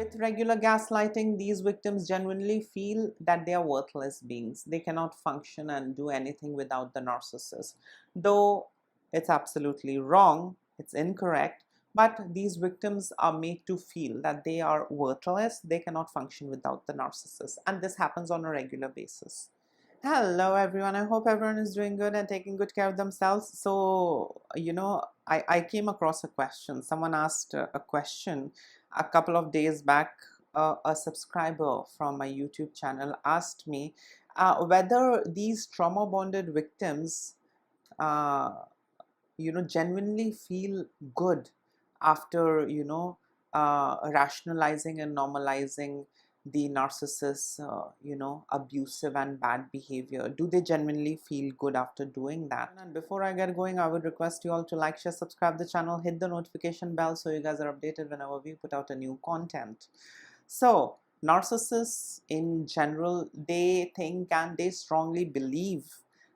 With regular gaslighting, these victims genuinely feel that they are worthless beings. They cannot function and do anything without the narcissist. Though it's absolutely wrong, it's incorrect, but these victims are made to feel that they are worthless, they cannot function without the narcissist. And this happens on a regular basis. Hello everyone, I hope everyone is doing good and taking good care of themselves. So, I came across a question. Someone asked a question a couple of days back. A subscriber from my YouTube channel asked me whether these trauma bonded victims, genuinely feel good after, rationalizing and normalizing the narcissist's, abusive and bad behavior. Do they genuinely feel good after doing that? And before I get going, I would request you all to like, share, subscribe the channel, hit the notification bell so you guys are updated whenever we put out a new content. So, narcissists in general, they think and they strongly believe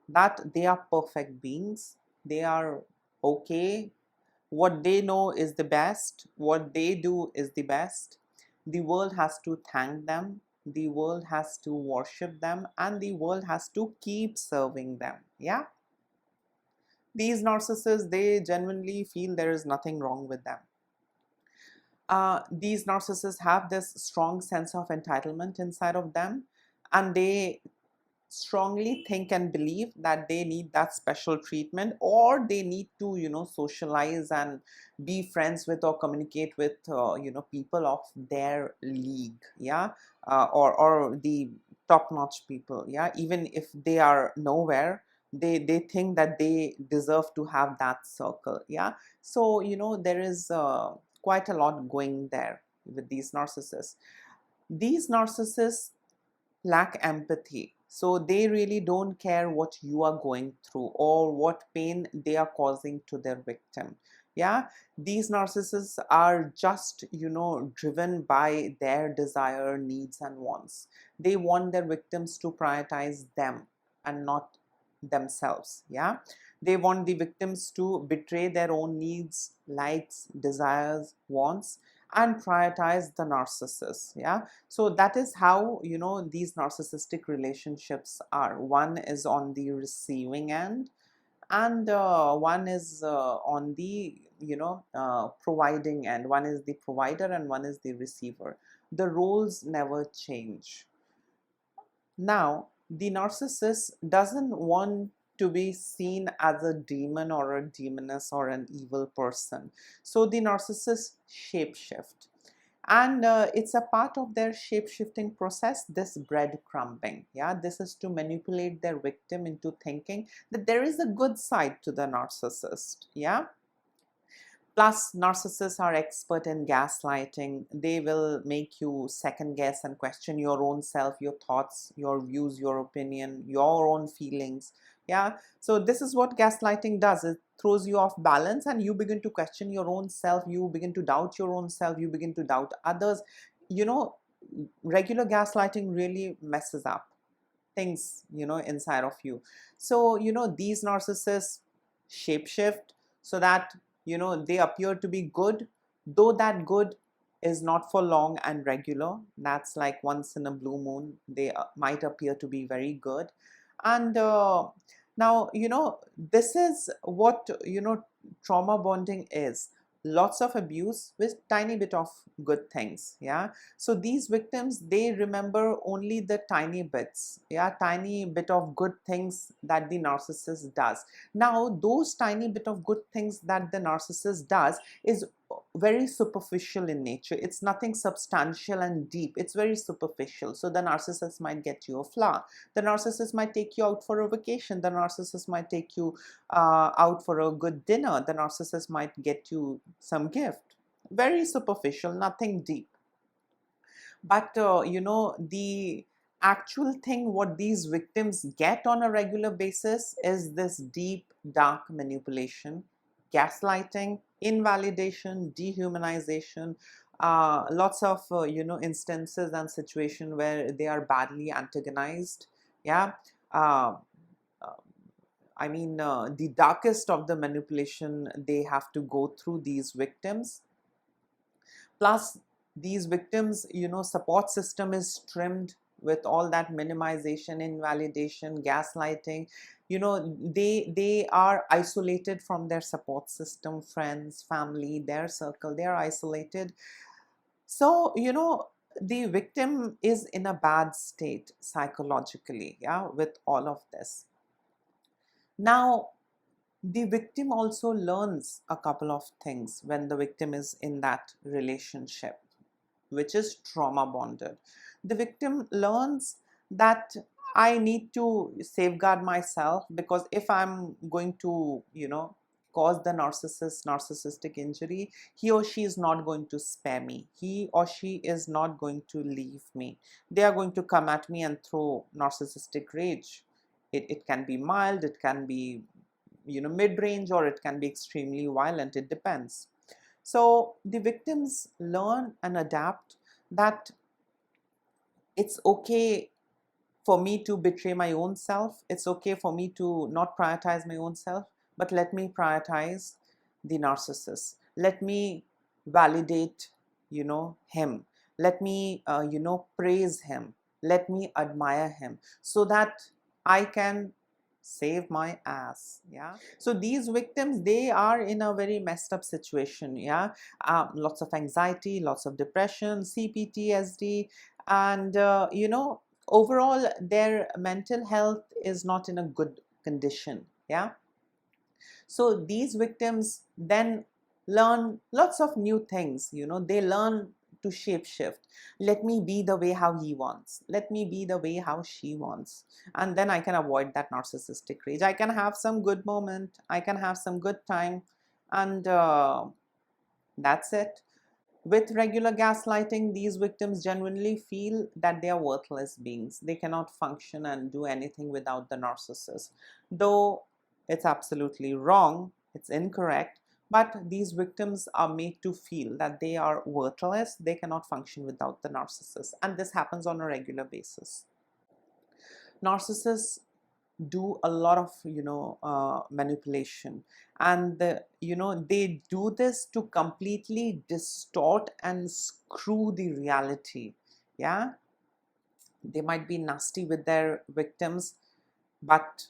that they are perfect beings. They are okay. What they know is the best. What they do is the best. The world has to thank them. The world has to worship them. And the world has to keep serving them. Yeah? These narcissists, they genuinely feel there is nothing wrong with them. These narcissists have this strong sense of entitlement inside of them, and they strongly think and believe that they need that special treatment, or they need to socialize and be friends with or communicate with people of their league, yeah, or the top-notch people, yeah. Even if they are nowhere, they think that they deserve to have that circle, yeah. So there is quite a lot going there with these narcissists. These narcissists lack empathy. So they really don't care what you are going through or what pain they are causing to their victim. Yeah, these narcissists are just, driven by their desire, needs, and wants. They want their victims to prioritize them and not themselves. Yeah, they want the victims to betray their own needs, likes, desires, wants, and prioritize the narcissist. Yeah, so that is how these narcissistic relationships are. One is on the receiving end, and one is on the providing end. One is the provider and one is the receiver. The roles never change. Now, the narcissist doesn't want to be seen as a demon or a demoness or an evil person. So the narcissist shapeshift. And it's a part of their shape-shifting process, this breadcrumbing. Yeah, this is to manipulate their victim into thinking that there is a good side to the narcissist. Yeah. Plus, narcissists are expert in gaslighting. They will make you second guess and question your own self, your thoughts, your views, your opinion, your own feelings. Yeah. So this is what gaslighting does. It throws you off balance and you begin to question your own self. You begin to doubt your own self. You begin to doubt others. Regular gaslighting really messes up things, inside of you. So, these narcissists shapeshift so that, they appear to be good, though that good is not for long and regular. That's like once in a blue moon, they might appear to be very good. And now, this is what, trauma bonding is. Lots of abuse with tiny bit of good things. Yeah, so these victims, they remember only the tiny bits, yeah, tiny bit of good things that the narcissist does. Now those tiny bit of good things that the narcissist does is very superficial in nature. It's nothing substantial and deep. It's very superficial. So the narcissist might get you a flower, the narcissist might take you out for a vacation, the narcissist might take you out for a good dinner, the narcissist might get you some gift. Very superficial, nothing deep. But the actual thing what these victims get on a regular basis is this deep dark manipulation, gaslighting, invalidation, dehumanization, lots of instances and situations where they are badly antagonized. Yeah. uh, I mean, the darkest of the manipulation they have to go through, these victims. Plus, these victims, support system is trimmed with all that minimization, invalidation, gaslighting. They are isolated from their support system, friends, family, their circle. They are isolated. So, the victim is in a bad state psychologically, yeah, with all of this. Now, the victim also learns a couple of things when the victim is in that relationship, which is trauma bonded. The victim learns that I need to safeguard myself, because if I'm going to, cause the narcissistic injury, he or she is not going to spare me. He or she is not going to leave me. They are going to come at me and throw narcissistic rage. It can be mild, it can be, mid-range, or it can be extremely violent. It depends. So the victims learn and adapt that it's okay for me to betray my own self. It's okay for me to not prioritize my own self, but let me prioritize the narcissist. Let me validate, him. Let me, praise him. Let me admire him so that I can save my ass. Yeah. So these victims, they are in a very messed up situation. Yeah. Lots of anxiety, lots of depression, CPTSD, and overall their mental health is not in a good condition. Yeah. So these victims then learn lots of new things. They learn to shapeshift. Let me be the way how he wants. Let me be the way how she wants. And then I can avoid that narcissistic rage. I can have some good moment. I can have some good time. And that's it. With regular gaslighting, these victims genuinely feel that they are worthless beings. They cannot function and do anything without the narcissist. Though it's absolutely wrong, it's incorrect, but these victims are made to feel that they are worthless, they cannot function without the narcissist. And this happens on a regular basis. Narcissists do a lot of manipulation, and they do this to completely distort and screw the reality. Yeah, they might be nasty with their victims, but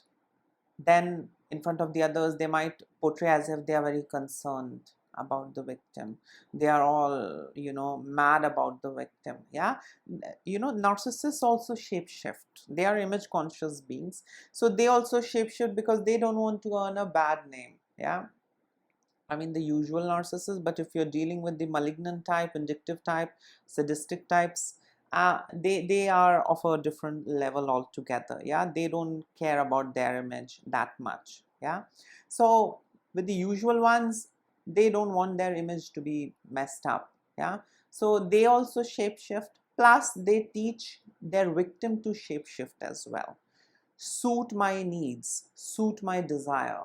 then in front of the others they might portray as if they are very concerned about the victim. They are all mad about the victim. Yeah. Narcissists also shapeshift. They are image conscious beings, so they also shapeshift because they don't want to earn a bad name. Yeah. I mean, the usual narcissist, but if you're dealing with the malignant type, vindictive type, sadistic types, they are of a different level altogether. Yeah, they don't care about their image that much. Yeah, so with the usual ones, they don't want their image to be messed up. Yeah, so they also shapeshift. Plus, they teach their victim to shapeshift as well. Suit my needs, suit my desire,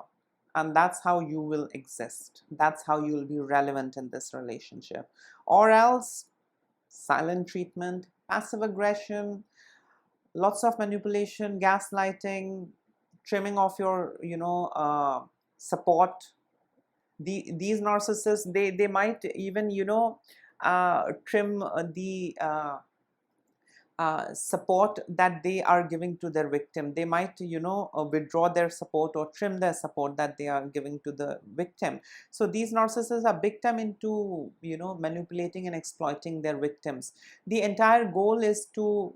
and that's how you will exist. That's how you'll be relevant in this relationship. Or else silent treatment, passive aggression, lots of manipulation, gaslighting, trimming off your support. These narcissists, they might even trim the support that they are giving to their victim. They might withdraw their support or trim their support that they are giving to the victim. So these narcissists are big time into manipulating and exploiting their victims. The entire goal is to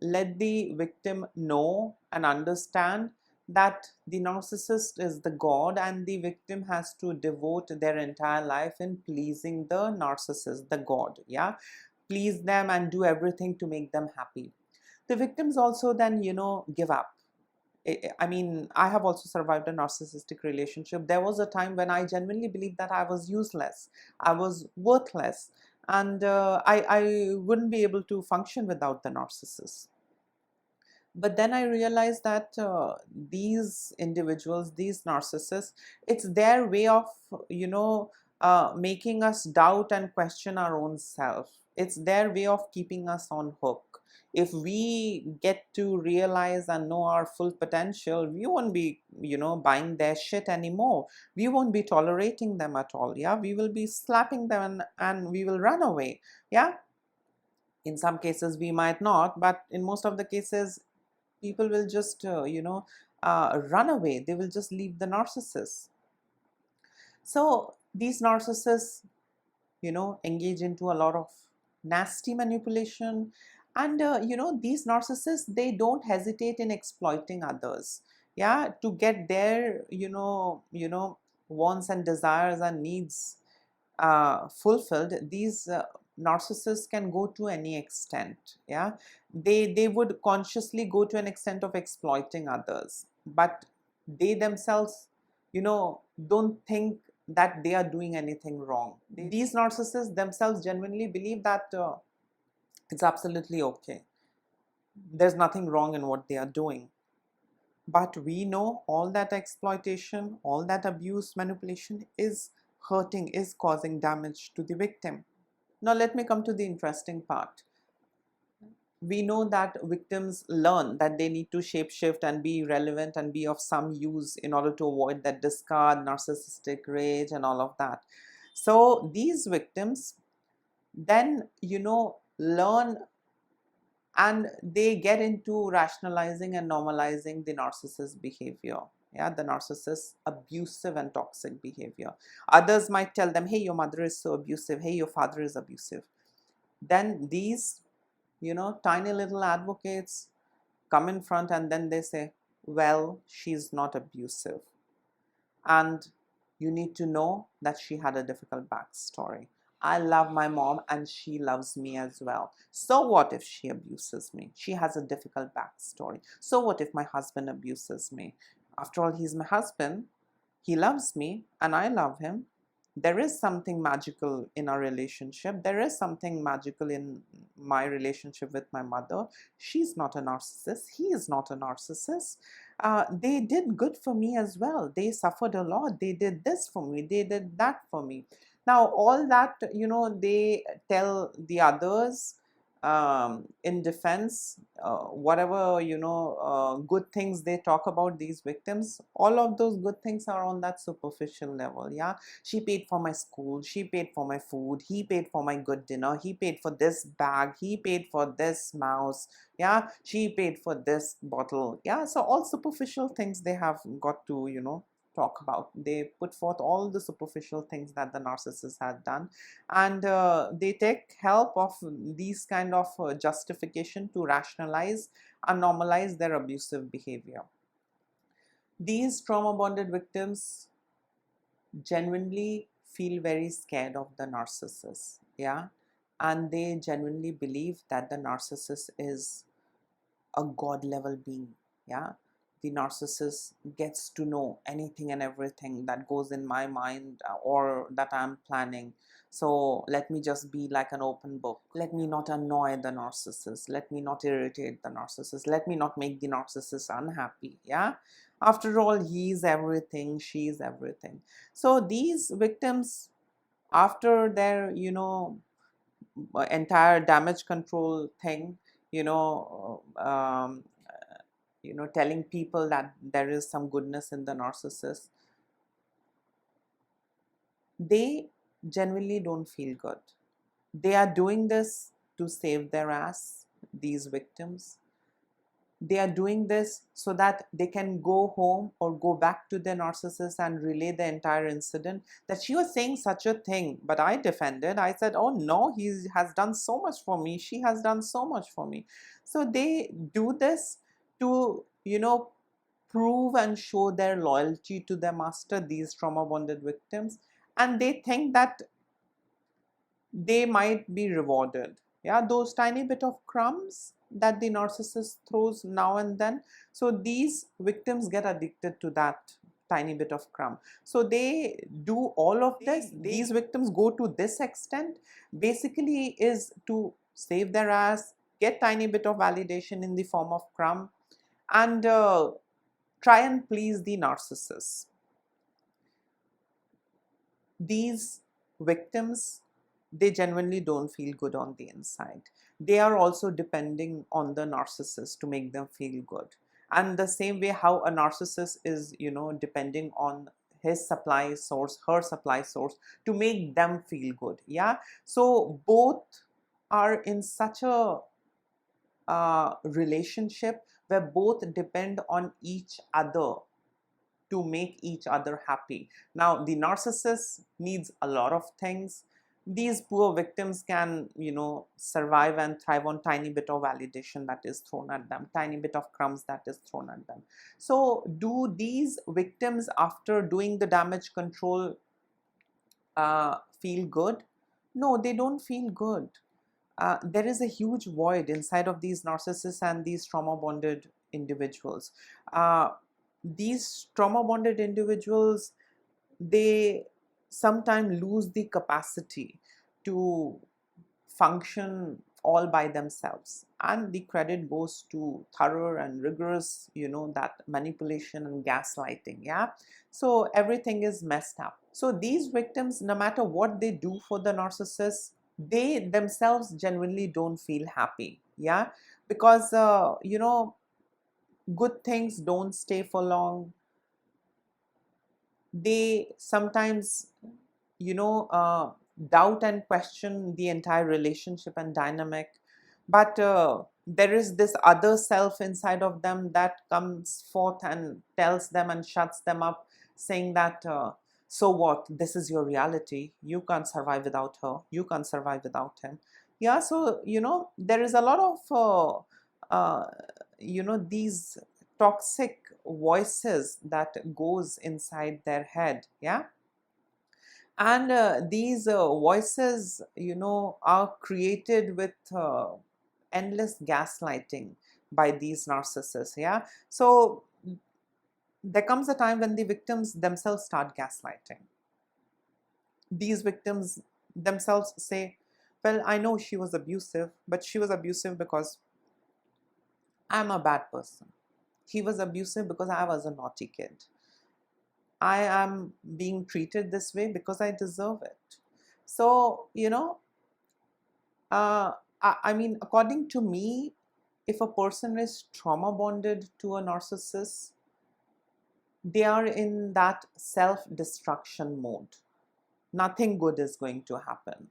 let the victim know and understand that the narcissist is the god, and the victim has to devote their entire life in pleasing the narcissist, the god. Yeah, please them and do everything to make them happy. The victims also then give up. I mean, I have also survived a narcissistic relationship. There was a time when I genuinely believed that I was useless, I was worthless, and I wouldn't be able to function without the narcissist. But then I realized that these individuals, these narcissists, it's their way of making us doubt and question our own self. It's their way of keeping us on hook. If we get to realize and know our full potential, we won't be, buying their shit anymore. We won't be tolerating them at all. Yeah, we will be slapping them, and we will run away. Yeah, in some cases we might not, but in most of the cases, people will just, run away. They will just leave the narcissist. So these narcissists, engage into a lot of nasty manipulation. And these narcissists, they don't hesitate in exploiting others, yeah, to get their, wants and desires and needs fulfilled. These narcissists can go to any extent. Yeah, they would consciously go to an extent of exploiting others, but they themselves, don't think that they are doing anything wrong. These narcissists themselves genuinely believe that it's absolutely okay, there's nothing wrong in what they are doing. But we know all that exploitation, all that abuse, manipulation is hurting, is causing damage to the victim. Now let me come to the interesting part. We know that victims learn that they need to shapeshift and be relevant and be of some use in order to avoid that discard, narcissistic rage, and all of that. So these victims then, learn, and they get into rationalizing and normalizing the narcissist behavior. Yeah, the narcissist abusive and toxic behavior. Others might tell them, hey, your mother is so abusive, hey, your father is abusive. Then these, tiny little advocates come in front, and then they say, well, she's not abusive, and you need to know that she had a difficult backstory. I love my mom and she loves me as well. So what if she abuses me? She has a difficult backstory. So what if my husband abuses me? After all, he's my husband. He loves me and I love him. There is something magical in our relationship. There is something magical in my relationship with my mother. She's not a narcissist. He is not a narcissist. They did good for me as well. They suffered a lot. They did this for me. They did that for me. Now, all that, they tell the others in defense, whatever, good things they talk about these victims, all of those good things are on that superficial level. Yeah, she paid for my school, she paid for my food, he paid for my good dinner, he paid for this bag, he paid for this mouse, yeah, she paid for this bottle. Yeah, so all superficial things they have got to, talk about. They put forth all the superficial things that the narcissist has done, and they take help of these kind of justification to rationalize and normalize their abusive behavior. These trauma bonded victims genuinely feel very scared of the narcissist. Yeah, and they genuinely believe that the narcissist is a god level being. Yeah, the narcissist gets to know anything and everything that goes in my mind or that I'm planning. So let me just be like an open book. Let me not annoy the narcissist. Let me not irritate the narcissist. Let me not make the narcissist unhappy. Yeah, after all, he's everything, she's everything. So these victims, after their, entire damage control thing, you know telling people that there is some goodness in the narcissist, they genuinely don't feel good. They are doing this to save their ass, these victims. They are doing this so that they can go home or go back to their narcissist and relay the entire incident, that she was saying such a thing, but I defended. I said, oh no, he has done so much for me, she has done so much for me. So they do this to, prove and show their loyalty to their master, these trauma bonded victims, and they think that they might be rewarded. Yeah, those tiny bit of crumbs that the narcissist throws now and then. So these victims get addicted to that tiny bit of crumb. So they do all of this. These victims go to this extent, basically is to save their ass, get tiny bit of validation in the form of crumb, and try and please the narcissist. These victims, they genuinely don't feel good on the inside. they are also depending on the narcissist to make them feel good. And the same way how a narcissist is, depending on his supply source, her supply source, to make them feel good. Yeah. So both are in such a relationship where both depend on each other to make each other happy. Now, the narcissist needs a lot of things. These poor victims can, survive and thrive on tiny bit of validation that is thrown at them, tiny bit of crumbs that is thrown at them. So, do these victims, after doing the damage control, feel good? No, they don't feel good. There is a huge void inside of these narcissists and these trauma bonded individuals. These trauma bonded individuals, they sometimes lose the capacity to function all by themselves, and the credit goes to thorough and rigorous, that manipulation and gaslighting. Yeah. So everything is messed up. So these victims, no matter what they do for the narcissist, they themselves genuinely don't feel happy. Yeah. Because good things don't stay for long. They sometimes, doubt and question the entire relationship and dynamic. But there is this other self inside of them that comes forth and tells them and shuts them up, saying that, so what? This is your reality. You can't survive without her. You can't survive without him. Yeah. So, there is a lot of, these toxic voices that goes inside their head. Yeah. And these voices, are created with endless gaslighting by these narcissists. Yeah. So there comes a time when the victims themselves start gaslighting. These victims themselves say, well, I know she was abusive, but she was abusive because I'm a bad person. He was abusive because I was a naughty kid. I am being treated this way because I deserve it. So, I mean, according to me, if a person is trauma bonded to a narcissist, they are in that self-destruction mode. Nothing good is going to happen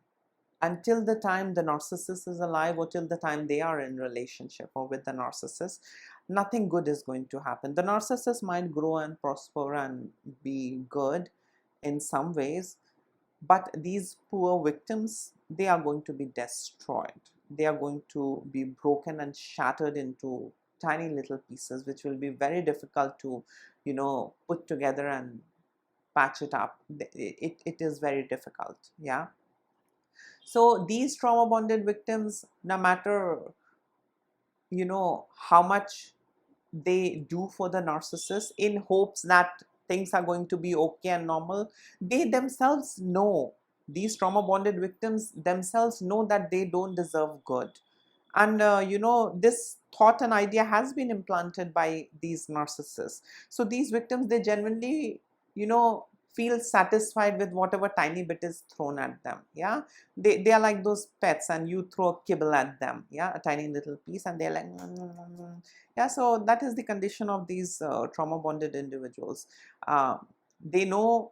until the time the narcissist is alive, or till the time they are in relationship or with the narcissist. Nothing good is going to happen. The narcissist might grow and prosper and be good in some ways, but these poor victims, they are going to be destroyed. They are going to be broken and shattered into tiny little pieces, which will be very difficult to, put together and patch it up. It is very difficult. Yeah. So these trauma bonded victims, no matter, how much they do for the narcissist in hopes that things are going to be okay and normal, they themselves know, these trauma bonded victims themselves know that they don't deserve good. And this thought and idea has been implanted by these narcissists. So these victims, they genuinely, feel satisfied with whatever tiny bit is thrown at them. Yeah. They are like those pets, and you throw a kibble at them. Yeah. A tiny little piece, and they're like, "Mm, mm, mm, mm." Yeah. So that is the condition of these trauma bonded individuals. They know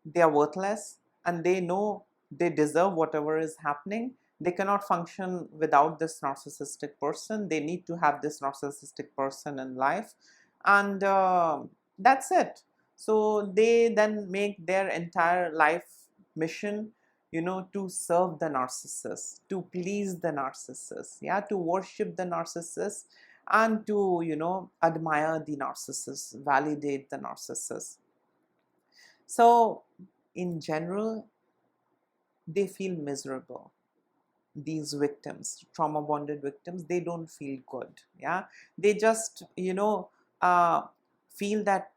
they are worthless, and they know they deserve whatever is happening. They cannot function without this narcissistic person. They need to have this narcissistic person in life, and that's it. So they then make their entire life mission, to serve the narcissist, to please the narcissist, yeah, to worship the narcissist, and to, admire the narcissist, validate the narcissist. So in general, they feel miserable. These victims, trauma bonded victims, they don't feel good. Yeah. They just, uh, feel that,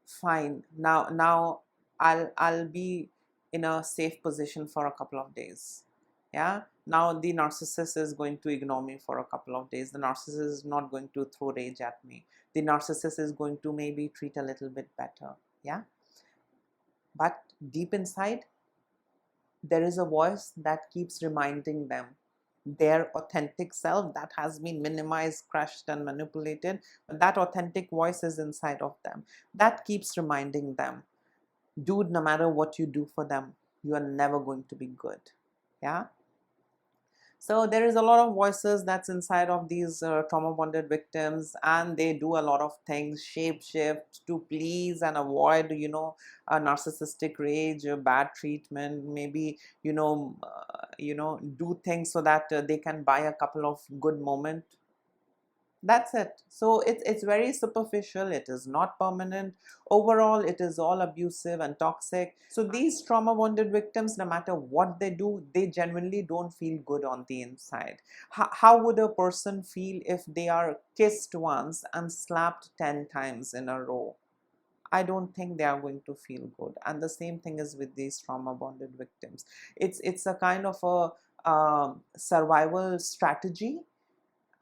fine, now I'll be in a safe position for a couple of days. Yeah. Now the narcissist is going to ignore me for a couple of days. The narcissist is not going to throw rage at me. The narcissist is going to maybe treat a little bit better. Yeah. But deep inside, there is a voice that keeps reminding them, their authentic self that has been minimized, crushed, and manipulated. But that authentic voice is inside of them. That keeps reminding them, dude, no matter what you do for them, you are never going to be good. Yeah. So there is a lot of voices that's inside of these trauma bonded victims, and they do a lot of things, shape shift to please and avoid, a narcissistic rage, a bad treatment, maybe, do things so that they can buy a couple of good moments. That's it. So it's very superficial. It is not permanent. Overall, it is all abusive and toxic. So these trauma bonded victims, no matter what they do, they genuinely don't feel good on the inside. How would a person feel if they are kissed once and slapped 10 times in a row? I don't think they are going to feel good. And the same thing is with these trauma bonded victims. It's a kind of a survival strategy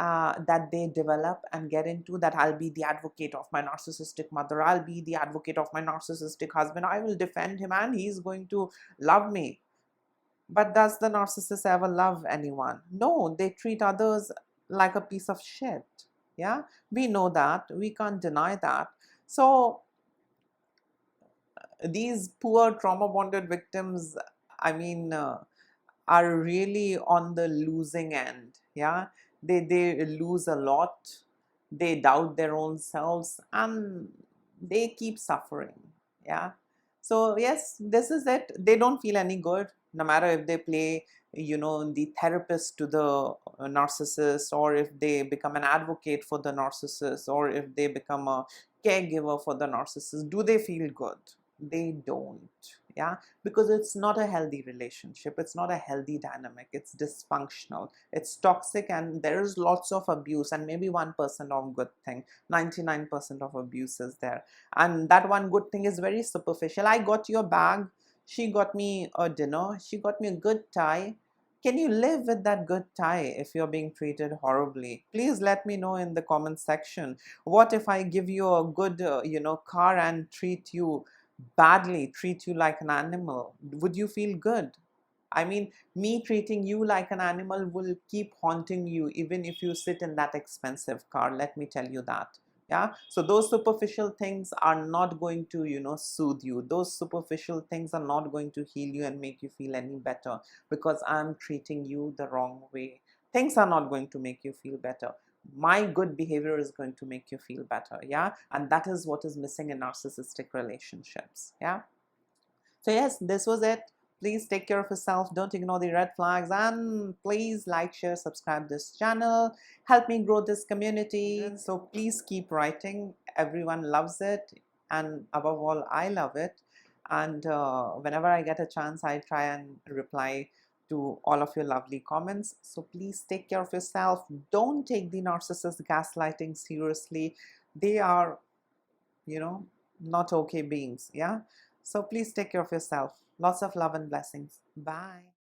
that they develop and get into, that I'll be the advocate of my narcissistic mother, I'll be the advocate of my narcissistic husband, I will defend him and he's going to love me. But does the narcissist ever love anyone? No, they treat others like a piece of shit. Yeah, we know that, we can't deny that. So these poor trauma bonded victims, I mean, are really on the losing end. Yeah, they lose a lot, they doubt their own selves, and they keep suffering. Yeah. So yes, this is it. They don't feel any good, no matter if they play, the therapist to the narcissist, or if they become an advocate for the narcissist, or if they become a caregiver for the narcissist. Do they feel good? They don't. Yeah, because it's not a healthy relationship, it's not a healthy dynamic, it's dysfunctional, it's toxic, and there is lots of abuse, and maybe 1% of good thing, 99% of abuse is there. And that one good thing is very superficial. I got your bag, she got me a dinner, she got me a good tie. Can you live with that good tie if you're being treated horribly? Please let me know in the comment section. What if I give you a good car and treat you badly, treat you like an animal? Would you feel good? I mean, me treating you like an animal will keep haunting you even if you sit in that expensive car, let me tell you that. Yeah, so those superficial things are not going to soothe you. Those superficial things are not going to heal you and make you feel any better, because I'm treating you the wrong way. Things are not going to make you feel better. My good behavior is going to make you feel better. Yeah, and that is what is missing in narcissistic relationships. Yeah. So yes, this was it. Please take care of yourself. Don't ignore the red flags, and please like, share, subscribe this channel. Help me grow this community. So please keep writing. Everyone loves it, and above all, I love it. And whenever I get a chance, I try and reply to all of your lovely comments. So please take care of yourself. Don't take the narcissist gaslighting seriously. They are, not okay beings. Yeah. So please take care of yourself. Lots of love and blessings. Bye.